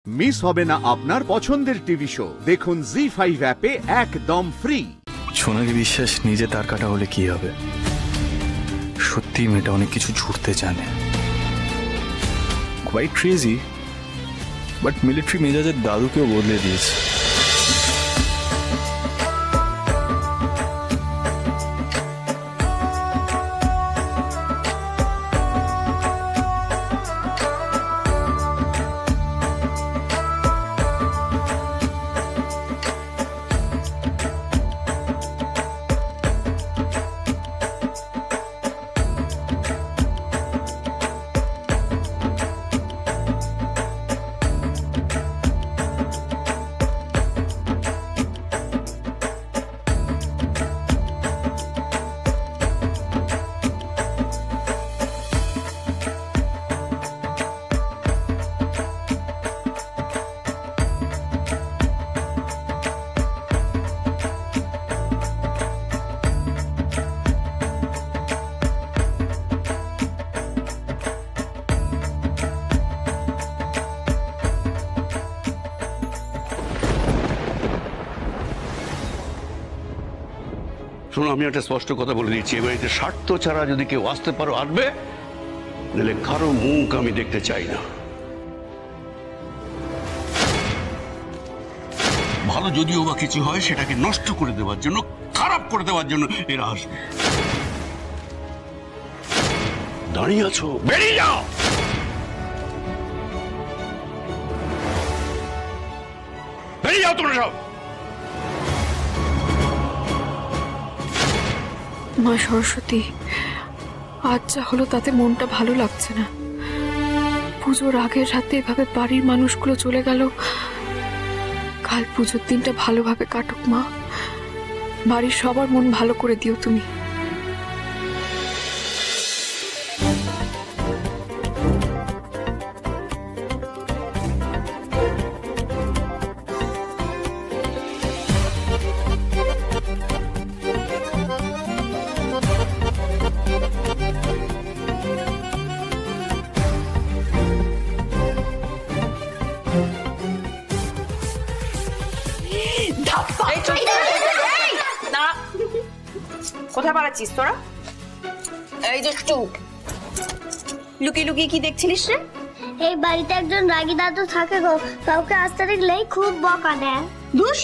Miss হবে না আপনার পছন্দের টিভি শো। দেখুন জি5 অ্যাপে একদম ফ্রি। সোনালি বিশ্বাস নিজে তার কাটা হলে কি হবে? সত্যি মেয়েটা অনেক কিছু ছুটতে জানে। কোয়াইট ক্রেজি, বাট মিলিটারি মেজাজের দাদুকেও বদলে দিয়েছে। শোনো, আমি একটা স্পষ্ট কথা বলে দিচ্ছি, এবার এতে স্বার্থ ছাড়া যদি কেউ আসতে পারো আসবে, নাহলে কারো মুখ আমি দেখতে চাই না। ভালো যদিও বা কিছু হয় সেটাকে নষ্ট করে দেওয়ার জন্য, খারাপ করে দেওয়ার জন্য এরা আসবে। দাঁড়িয়ে আছো, বেরিয়ে যাও। বেরিয়ে যাও তোমরা সব। মা সরস্বতী, আজ যা হলো তাতে মনটা ভালো লাগছে না। পুজোর আগের রাতে এভাবে বাড়ির মানুষগুলো চলে গেল। কাল পুজোর দিনটা ভালোভাবে কাটুক মা। বাড়ির সবার মন ভালো করে দিও তুমি। কোথায় পালাচ্ছিস তোরা? এই যে চুপ, লুকিয়ে লুকিয়ে কি দেখছিলিস রে? এই বাড়িতে একজন রাগী দাদু থাকে গো, কাউকে আসতে দেখলেই খুব বকা দেয়। দুষ,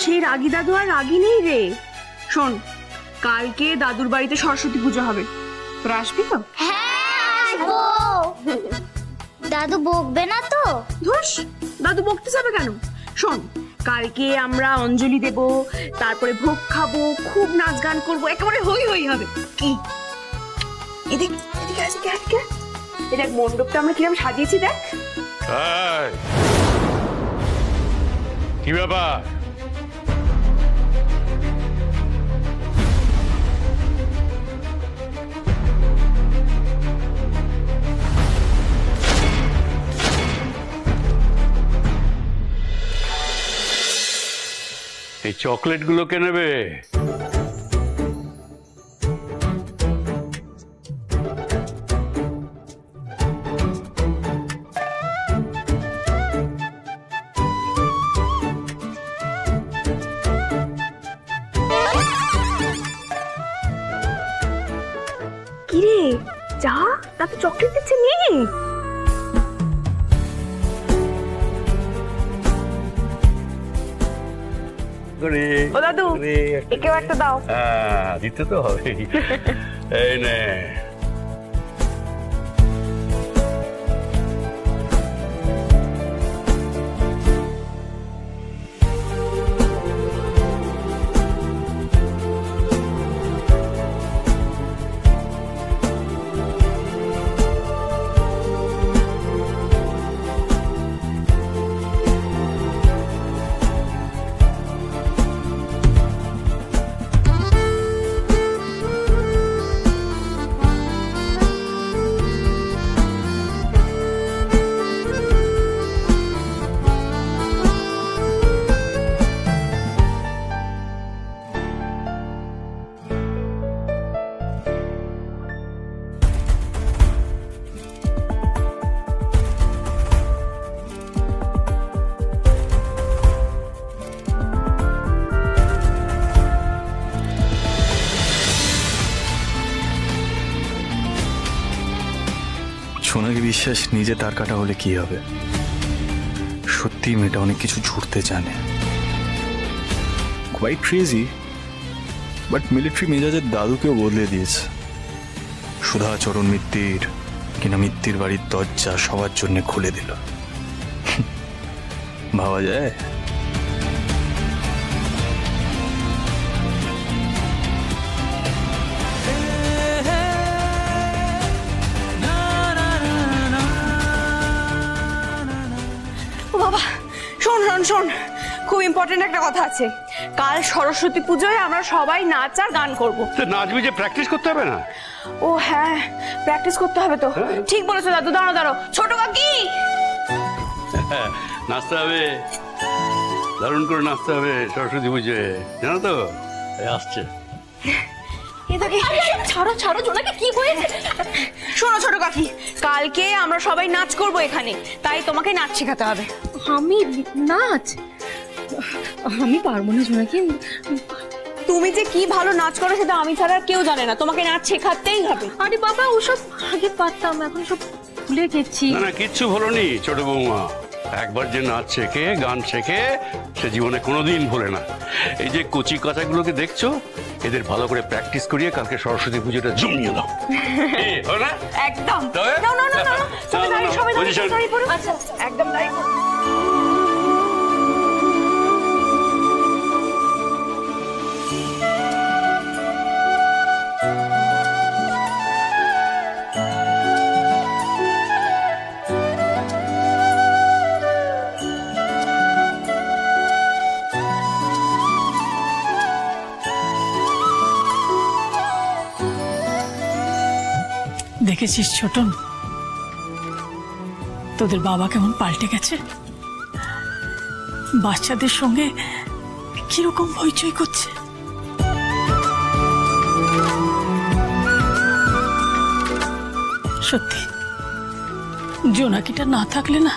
সেই রাগী দাদু আর রাগী নেই রে। শোন, কালকে দাদুর বাড়িতে সরস্বতী পুজো হবে, তোরা আসবি তো? হ্যাঁ, দাদু বকবে না তো? ধুস, দাদু বকতে যাবে কেন? শোন, কালকে আমরা অঞ্জলি দেব, তারপরে ভোগ খাবো, খুব নাচ গান করবো, একেবারে হই হই হবে। কি এদিকে এদিকে এদিকে এদিকে, এই দেখ মণ্ডপটা আমরা কিরকম সাজিয়েছি দেখ। কি ব্যাপার? এই চকলেট গুলো কে নেবে? কিরে যা, তাতে চকলেট দিচ্ছে নিয়ে। ও দাদু, একেও একটা দাও। হ্যাঁ, দিতে তো হবে। এই নে। বিশ্বাস নিজে তার কাটা হলে কি হবে? সত্যি মেয়েটা অনেক কিছু জুড়তে জানে। কোয়াইট ক্রেজি, বাট মিলিটারি মেজাজের দাদুকেও বদলে দিয়েছে। সুধাচরণ মিত্তির কিনা মিত্তির বাড়ির দরজা সবার জন্য খুলে দিল। ভাবা যায়? ও বাবা, শোন শোন শোন, খুব ইম্পর্টেন্ট একটা কথা আছে। কাল সরস্বতী পুজোয় আমরা সবাই নাচ আর গান করবো। তো নাচবি যে প্র্যাকটিস করতে হবে না? ও হ্যাঁ, প্র্যাকটিস করতে হবে তো। ঠিক বলেছো দাদু। দাঁড়ো দাঁড়ো, ছোট কাকি নাচতে হবে, দারুণ করে নাচতে হবে সরস্বতী পুজোয়, জানো তো? আসছে। ছাড়ো ছাড়ো, জোনাকে কি হয়েছে? শোনো ছোট কাকি, কালকে আমরা সবাই নাচ করব এখানে, তাই তোমাকে নাচ শেখাতে হবে। আমি নাচ? আমি পারবো না জোনাকি। তুমি যে কি ভালো নাচ করো সেটা আমি ছাড়া আর কেউ জানে না, তোমাকে নাচ শেখাতেই হবে। আরে বাবা, ওসব আগে পারতাম, এখন সব ভুলে গেছি। না না, কিচ্ছু ভুলোনি ছোট বৌমা। একবার যে নাচ শেখে, গান শেখে, সে জীবনে কোনোদিন ভোলে না। এই যে কচি কাঁচাগুলোকে দেখছো, এদের ভালো করে প্র্যাকটিস করিয়ে কালকে সরস্বতী পুজোটা জমিয়ে দাও। একদম। তবে? না না না না, চলো, সবাই দাঁড়িয়ে, সবাই position। দাঁড়িয়ে পড়ো। আচ্ছা, একদম দাঁড়িয়ে পড়ো। দেখেছিস ছোটন, তোদের বাবা কেমন পাল্টে গেছে। বাচ্চাদের সঙ্গে কিরকম হইচই করছে। সত্যি জোনাকিটা না থাকলে না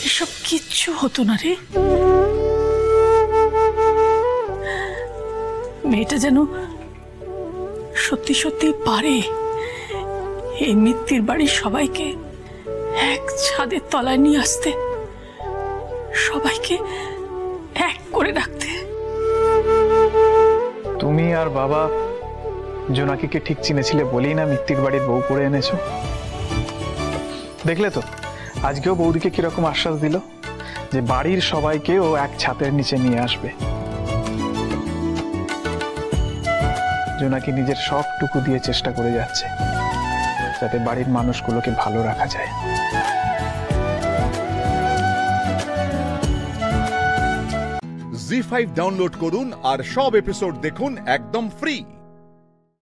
এসব কিচ্ছু হতো না রে। মেয়েটা যেন সত্যি সত্যি পারে এই মিত্তির বাড়ির সবাইকে এক ছাদের তলায় নিয়ে আসতে, সবাইকে এক করে রাখতে। তুমি আর বাবা জোনাকিকে ঠিক চিনেছিলে বলেই না মিত্তির বাড়ির বউ করে এনেছো। দেখলে তো আজকেও বৌদিকে কিরকম আশ্বাস দিল যে বাড়ির সবাইকে ও এক ছাদের নিচে নিয়ে আসবে। জোনাকি নিজের সবটুকু দিয়ে চেষ্টা করে যাচ্ছে যাতে বাড়ির মানুষগুলোকে ভালো রাখা যায়। জি5 ডাউনলোড করুন আর সব এপিসোড দেখুন একদম ফ্রি।